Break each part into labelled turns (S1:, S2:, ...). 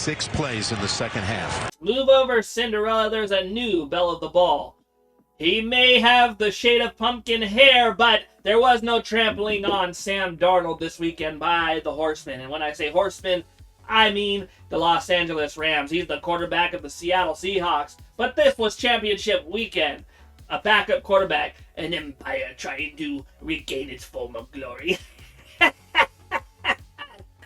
S1: 6 plays in the second half.
S2: Move over, Cinderella. There's a new belle of the ball. He may have the shade of pumpkin hair, but there was no trampling on Sam Darnold this weekend by the Horsemen. And when I say Horsemen, I mean the Los Angeles Rams. He's the quarterback of the Seattle Seahawks. But this was championship weekend. A backup quarterback. An empire trying to regain its former glory.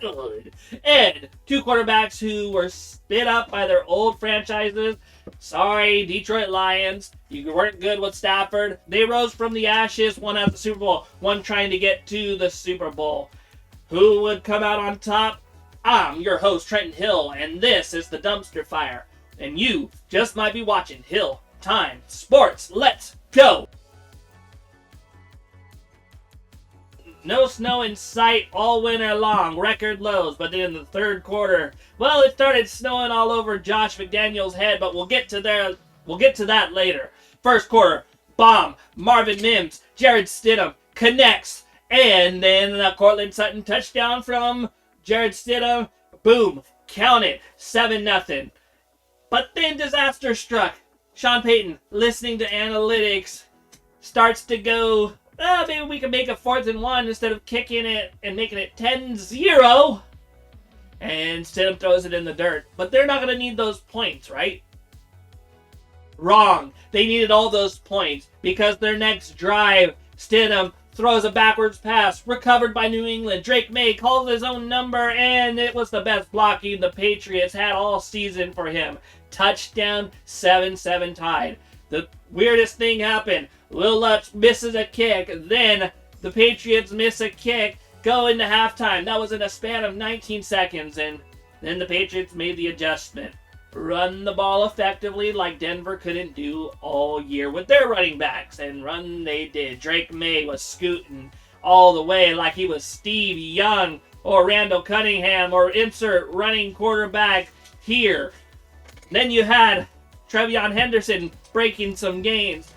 S2: Good. And two quarterbacks who were spit up by their old franchises. Sorry, Detroit Lions. You weren't good with Stafford. They rose from the ashes, one at the Super Bowl, one trying to get to the Super Bowl. Who would come out on top? I'm your host, Trenton Hill, and this is the Dumpster Fire. And you just might be watching Hill Time Sports. Let's go! No snow in sight all winter long, record lows, but in the third quarter, well, it started snowing all over Josh McDaniels' head, but we'll get to that later. First quarter, bomb, Marvin Mims, Jared Stidham connects, and then a Cortland Sutton touchdown from Jared Stidham, boom, count it, 7-0. But then disaster struck. Sean Payton, listening to analytics, starts to go, maybe we can make a 4th and 1 instead of kicking it and making it 10-0. And Stidham throws it in the dirt. But they're not going to need those points, right? Wrong. They needed all those points because their next drive, Stidham throws a backwards pass, recovered by New England. Drake Maye calls his own number, and it was the best blocking the Patriots had all season for him. Touchdown, 7-7 tied. The weirdest thing happened. Will Lutz misses a kick. Then the Patriots miss a kick. Go into halftime. That was in a span of 19 seconds. And then the Patriots made the adjustment. Run the ball effectively like Denver couldn't do all year with their running backs. And run they did. Drake Maye was scooting all the way like he was Steve Young or Randall Cunningham or insert running quarterback here. Then you had Trevion Henderson breaking some gains.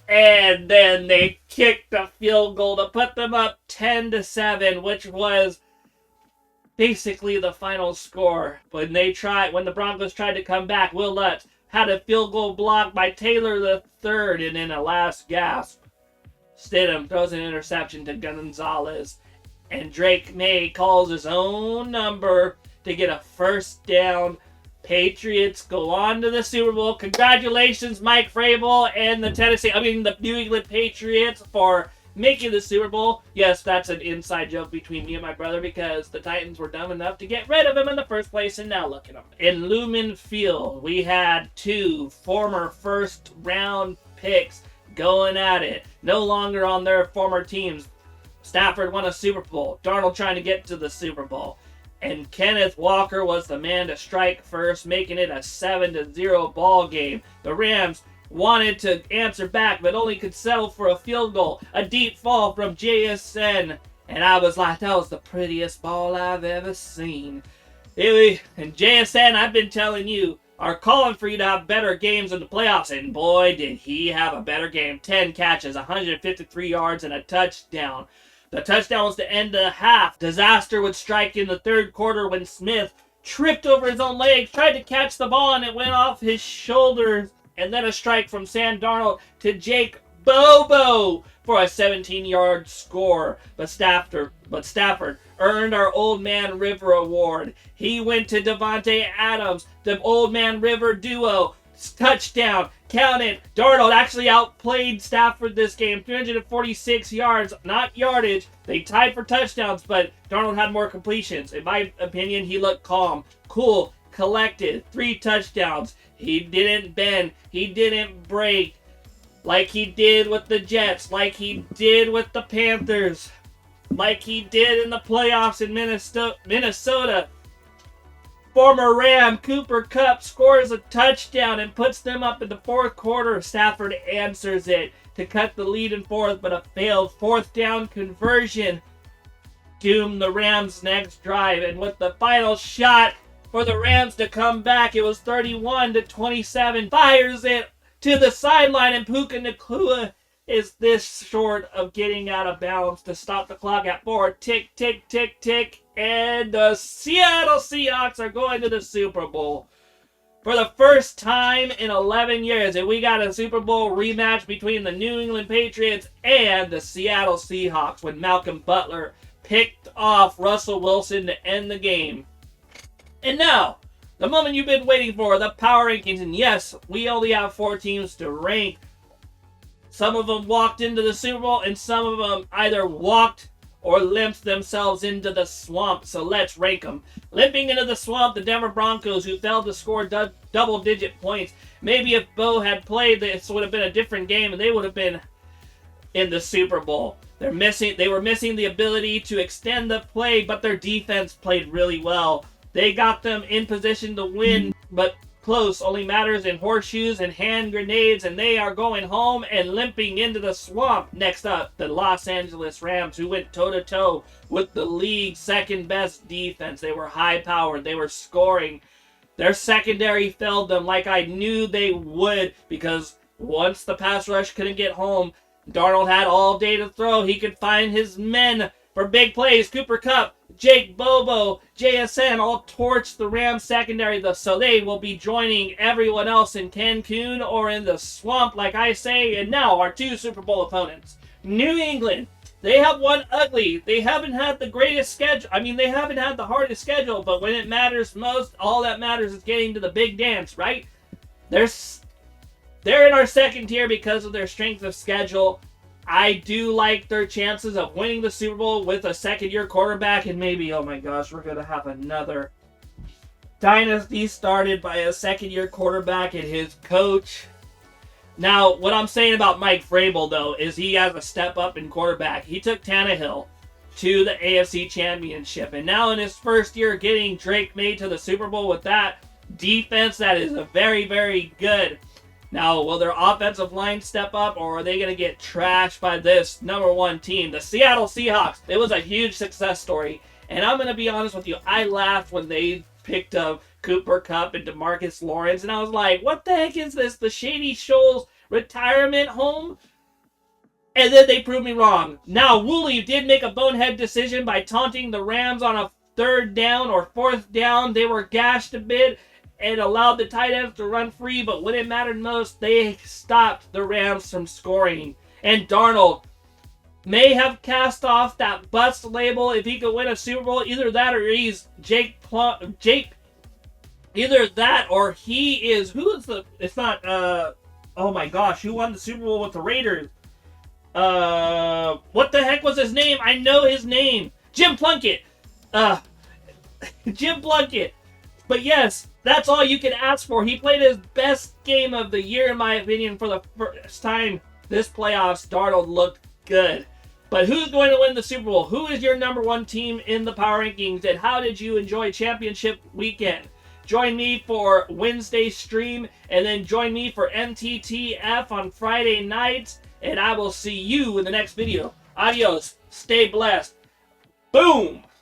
S2: And then they kicked a field goal to put them up 10-7, which was basically the final score. When the Broncos tried to come back, Will Lutz had a field goal blocked by Taylor III, and in a last gasp, Stidham throws an interception to Gonzalez, and Drake Maye calls his own number to get a first down. Patriots go on to the Super Bowl. Congratulations, Mike Vrabel and the New England Patriots for making the Super Bowl. Yes, that's an inside joke between me and my brother because the Titans were dumb enough to get rid of him in the first place, and now look at him. In Lumen Field, we had two former first-round picks going at it. No longer on their former teams. Stafford won a Super Bowl. Darnold trying to get to the Super Bowl. And Kenneth Walker was the man to strike first, making it a 7-0 ball game. The Rams wanted to answer back, but only could settle for a field goal. A deep fall from JSN. And I was like, that was the prettiest ball I've ever seen. And JSN, I've been telling you, are calling for you to have better games in the playoffs. And boy, did he have a better game. 10 catches, 153 yards, and a touchdown. The touchdown was to end the half. Disaster would strike in the third quarter when Smith tripped over his own legs, tried to catch the ball, and it went off his shoulders. And then a strike from Sam Darnold to Jake Bobo for a 17-yard score. But Stafford earned our Old Man River award. He went to Devontae Adams, the Old Man River duo. Touchdown, counted. Darnold actually outplayed Stafford this game. 346 yards, not yardage. They tied for touchdowns, but Darnold had more completions. In my opinion, he looked calm, cool, collected. 3 touchdowns. He didn't bend. He didn't break like he did with the Jets, like he did with the Panthers, like he did in the playoffs in Minnesota. Former Ram Cooper Kupp scores a touchdown and puts them up in the fourth quarter. Stafford answers it to cut the lead in fourth, but a failed fourth down conversion doomed the Rams' next drive. And with the final shot for the Rams to come back, it was 31-27. Fires it to the sideline, and Puka Nacua is this short of getting out of bounds to stop the clock at 4. Tick, tick, tick, tick. and the Seattle Seahawks are going to the Super Bowl. For the first time in 11 years, and we got a Super Bowl rematch between the New England Patriots and the Seattle Seahawks when Malcolm Butler picked off Russell Wilson to end the game. And now, the moment you've been waiting for, the power rankings. And yes, we only have 4 teams to rank. Some of them walked into the Super Bowl, and some of them either walked or limped themselves into the swamp. So let's rank them. Limping into the swamp, the Denver Broncos, who failed to score double-digit points. Maybe if Bo had played, this would have been a different game, and they would have been in the Super Bowl. They were missing the ability to extend the play, but their defense played really well. They got them in position to win, but close only matters in horseshoes and hand grenades, and they are going home and limping into the swamp. Next up, the Los Angeles Rams, who went toe-to-toe with the league's second-best defense. They were high-powered. They were scoring. Their secondary failed them like I knew they would, because once the pass rush couldn't get home, Darnold had all day to throw. He could find his men for big plays. Cooper Kupp, Jake Bobo, JSN all torched the Rams secondary, so they will be joining everyone else in Cancun or in the swamp, like I say. And now our 2 Super Bowl opponents. New England. They have won ugly. They haven't had the greatest schedule. I mean, they haven't had the hardest schedule, but when it matters most, all that matters is getting to the big dance, right? They're in our second tier because of their strength of schedule. I do like their chances of winning the Super Bowl with a second-year quarterback, and maybe, oh my gosh, we're going to have another dynasty started by a second-year quarterback and his coach. Now, what I'm saying about Mike Vrabel, though, is he has a step up in quarterback. He took Tannehill to the AFC Championship, and now in his first year getting Drake Maye to the Super Bowl with that defense that is a very, very good. Now, will their offensive line step up, or are they going to get trashed by this number 1 team, the Seattle Seahawks? It was a huge success story, and I'm going to be honest with you. I laughed when they picked up Cooper Kupp and DeMarcus Lawrence, and I was like, what the heck is this, the Shady Shoals retirement home? And then they proved me wrong. Now, Woolley did make a bonehead decision by taunting the Rams on a 3rd down or 4th down. They were gashed a bit and allowed the tight ends to run free, but when it mattered most, they stopped the Rams from scoring. And Darnold may have cast off that bust label if he could win a Super Bowl. Either that or he's either that or he is, it's not, oh my gosh, who won the Super Bowl with the Raiders? What the heck was his name? I know his name. Jim Plunkett. Jim Plunkett. But yes, that's all you can ask for. He played his best game of the year, in my opinion, for the first time this playoffs. Darnold looked good. But who's going to win the Super Bowl? Who is your number 1 team in the power rankings? And how did you enjoy championship weekend? Join me for Wednesday stream, and then join me for MTTF on Friday nights. And I will see you in the next video. Adios. Stay blessed. Boom.